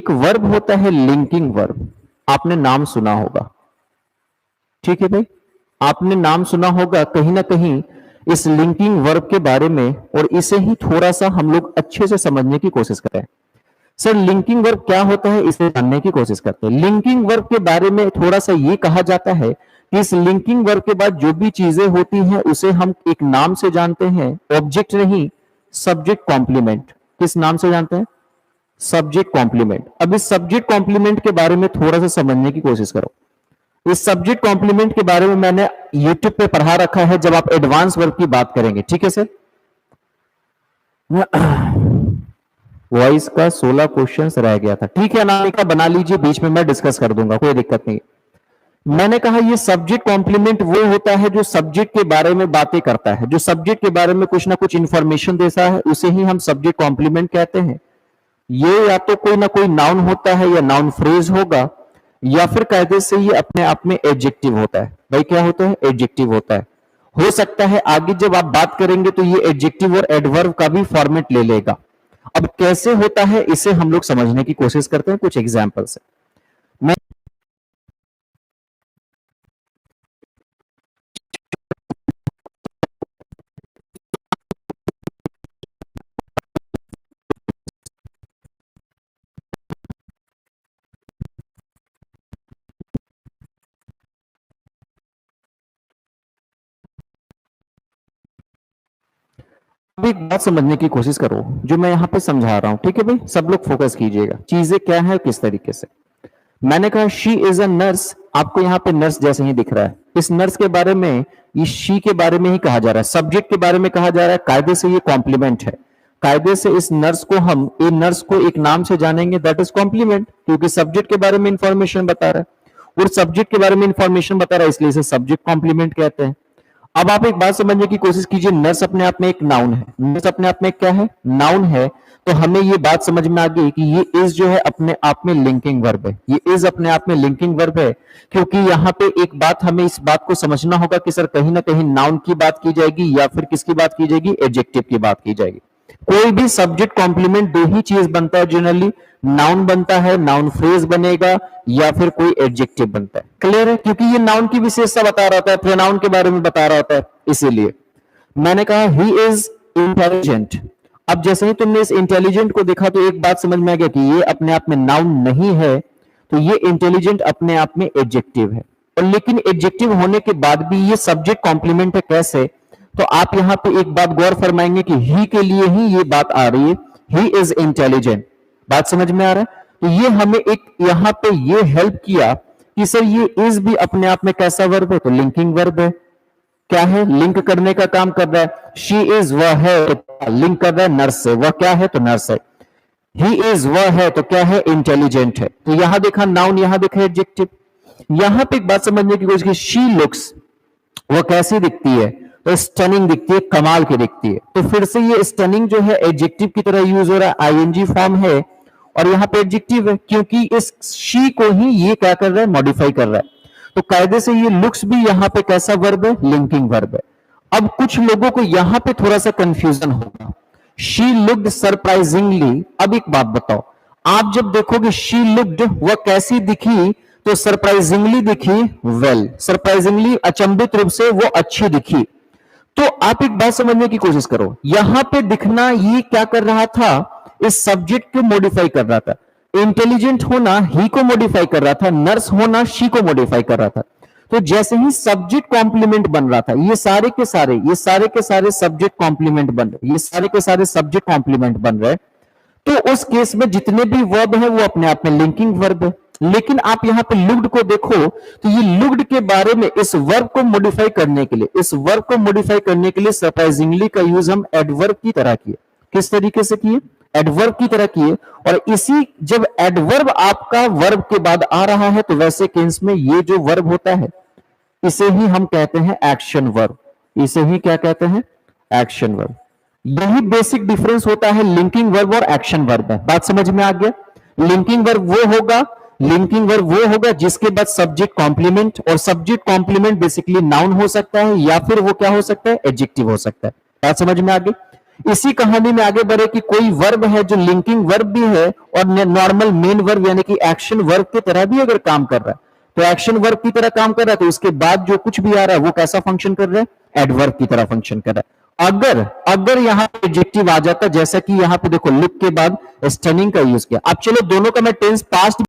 एक वर्ब होता है लिंकिंग वर्ब, आपने नाम सुना होगा, ठीक है भाई, आपने नाम सुना होगा कहीं ना कहीं इस लिंकिंग वर्ब के बारे में, और इसे ही थोड़ा सा हम लोग अच्छे से समझने की कोशिश करें। सर लिंकिंग वर्ब क्या होता है, इसे जानने की कोशिश करते हैं। लिंकिंग वर्ब के बारे में थोड़ा सा ये कहा जाता है कि इस लिंकिंग वर्ब के बाद जो भी चीजें होती हैं उसे हम एक नाम से जानते हैं, ऑब्जेक्ट नहीं, सब्जेक्ट कॉम्प्लीमेंट। किस नाम से जानते हैं? Subject complement. अब इस सब्जेक्ट कॉम्प्लीमेंट के बारे में थोड़ा सा समझने की कोशिश करो। इस सब्जेक्ट कॉम्प्लीमेंट के बारे में मैंने यूट्यूब पे पढ़ा रखा है जब आप एडवांस वर्ब की बात करेंगे, ठीक है सर। वॉइस का 16 क्वेश्चंस रह गया था, ठीक है अनामिका बना लीजिए, बीच में मैं डिस्कस कर दूंगा, कोई दिक्कत नहीं। मैंने कहा ये सब्जेक्ट कॉम्प्लीमेंट वो होता है जो सब्जेक्ट के बारे में बातें करता है, जो सब्जेक्ट के बारे में कुछ ना कुछ इंफॉर्मेशन देता है, उसे ही हम सब्जेक्ट कॉम्प्लीमेंट कहते हैं। ये या तो कोई ना कोई नाउन होता है या नाउन फ्रेज होगा, या फिर कायदे से ये अपने आप में एडजेक्टिव होता है। भाई क्या होता है? एडजेक्टिव होता है। हो सकता है आगे जब आप बात करेंगे तो ये एडजेक्टिव और एडवर्ब का भी फॉर्मेट ले लेगा। अब कैसे होता है इसे हम लोग समझने की कोशिश करते हैं कुछ एग्जाम्पल से। मैं अब एक बात समझने की कोशिश करो जो मैं यहां पे समझा रहा हूं, ठीक है भाई, सब लोग फोकस कीजिएगा, चीजें क्या है किस तरीके से। मैंने कहा शी इज अ नर्स, आपको यहां पे नर्स जैसे ही दिख रहा है, इस नर्स के बारे में, इस शी के बारे में ही कहा जा रहा है, सब्जेक्ट के बारे में कहा जा रहा है, कायदे से ये कॉम्प्लीमेंट है। कायदे से इस नर्स को हम ए नर्स को एक नाम से जानेंगे, दैट इज कॉम्प्लीमेंट, क्योंकि सब्जेक्ट के बारे में इंफॉर्मेशन बता रहा है, और सब्जेक्ट के बारे में इंफॉर्मेशन बता रहा है, इसलिए इसे सब्जेक्ट कॉम्प्लीमेंट कहते हैं। अब आप एक बात समझने की कोशिश कीजिए, नर्स अपने आप में एक नाउन है, नर्स अपने आप में क्या है? नाउन है। तो हमें ये बात समझ में आ गई कि ये इज जो है अपने आप में लिंकिंग वर्ब है, ये इज अपने आप में लिंकिंग वर्ब है, क्योंकि यहाँ पे एक बात हमें इस बात को समझना होगा कि सर कहीं ना कहीं नाउन की बात की जाएगी या फिर किसकी बात की जाएगी? एडजेक्टिव की बात की जाएगी। कोई भी सब्जेक्ट कॉम्प्लीमेंट दो ही चीज बनता है जनरली, नाउन बनता है, नाउन फ्रेज बनेगा, या फिर कोई एडजेक्टिव बनता है। क्लियर है? क्योंकि ये नाउन की विशेषता बता रहा होता है, प्रोनाउन के बारे में बता रहा होता है, इसीलिए मैंने कहा ही इज इंटेलिजेंट। अब जैसे ही तुमने इस इंटेलिजेंट को देखा तो एक बात समझ में आ गया कि ये अपने आप में नाउन नहीं है, तो ये इंटेलिजेंट अपने आप में एडजेक्टिव है, और लेकिन एडजेक्टिव होने के बाद भी ये सब्जेक्ट कॉम्प्लीमेंट है। कैसे? तो आप यहां पे एक बात गौर फरमाएंगे कि ही के लिए ही ये बात आ रही है, ही इज इंटेलिजेंट। बात समझ में आ रहा है? तो ये हमें एक यहां पे ये हेल्प किया कि सर ये इज भी अपने आप में कैसा वर्ब है? तो लिंकिंग वर्ब है। क्या है? लिंक करने का काम कर रहा है। शी इज वह है, तो लिंक कर रहा है नर्स से, वह क्या है? तो नर्स है। ही इज वह है, तो क्या है? इंटेलिजेंट है। तो यहां देखा नाउन, यहां देखा एडजेक्टिव। यहां पे एक बात समझने की कोशिश की, शी लुक्स, वह कैसी दिखती है? तो स्टनिंग दिखती है, कमाल की दिखती है। तो फिर से ये स्टनिंग जो है एडजेक्टिव की तरह यूज हो रहा है, आईएनजी फॉर्म है, और यहां पे एडजेक्टिव है, क्योंकि इस शी को ही ये क्या कर रहा है? मॉडिफाई कर रहा है। तो कायदे से ये लुक्स भी यहां पे कैसा वर्ब है? लिंकिंग वर्ब है। अब कुछ लोगों को यहां पे थोड़ा सा कंफ्यूजन होगा, शी लुक्ड सरप्राइजिंगली। अब एक बात बताओ, आप जब देखोगे शी लुक्ड, वह कैसी दिखी? तो सरप्राइजिंगली दिखी, वेल, सरप्राइजिंगली अचंभित रूप से वो अच्छी दिखी। तो आप एक बात समझने की कोशिश करो, यहां पे दिखना ये क्या कर रहा था? इस सब्जेक्ट को मॉडिफाई कर रहा था। इंटेलिजेंट होना ही को मॉडिफाई कर रहा था, नर्स होना शी को मॉडिफाई कर रहा था। तो जैसे ही सब्जेक्ट कॉम्प्लीमेंट बन रहा था, ये सारे के सारे सब्जेक्ट कॉम्प्लीमेंट बन रहे, ये सारे के सारे सब्जेक्ट कॉम्प्लीमेंट बन रहे, तो उस केस में जितने भी वर्ब है वो अपने आप में लिंकिंग वर्ब है। लेकिन आप यहां पे लुक्ड को देखो, तो ये लुक्ड के बारे में इस वर्ब को मॉडिफाई करने के लिए, इस वर्ब को मॉडिफाई करने के लिए सरप्राइजिंगली का यूज हम एडवर्ब की तरह किए। किस तरीके से किए? एडवर्ब की तरह किए। और इसी जब एडवर्ब आपका वर्ब के बाद आ रहा है, तो वैसे केस में ये जो वर्ब होता है इसे ही हम कहते हैं एक्शन वर्ब। इसे ही क्या कहते हैं? Action verb. यही बेसिक डिफरेंस होता है लिंकिंग वर्ब और एक्शन वर्ब में। बात समझ में आ गया? लिंकिंग वर्ब वो होगा जिसके बाद सब्जेक्ट कॉम्प्लीमेंट, और सब्जेक्ट कॉम्प्लीमेंट बेसिकली नाउन हो सकता है, या फिर वो क्या हो सकता है? एडजेक्टिव हो सकता है। बात समझ में आ गई? इसी कहानी में आगे बढ़े कि कोई वर्ब है जो लिंकिंग वर्ब भी है और नॉर्मल मेन वर्ब यानी कि एक्शन वर्ब की तरह भी अगर काम कर रहा है, तो एक्शन वर्ब की तरह काम कर रहा है, तो उसके बाद जो कुछ भी आ रहा है वो कैसा फंक्शन कर रहा है? एडवर्ब की तरह फंक्शन कर रहा है। अगर यहां पे एडजेक्टिव आ जाता, जैसा कि यहां पे देखो लिख के बाद स्टनिंग का यूज किया। अब चलो दोनों का मैं टेंस पास्ट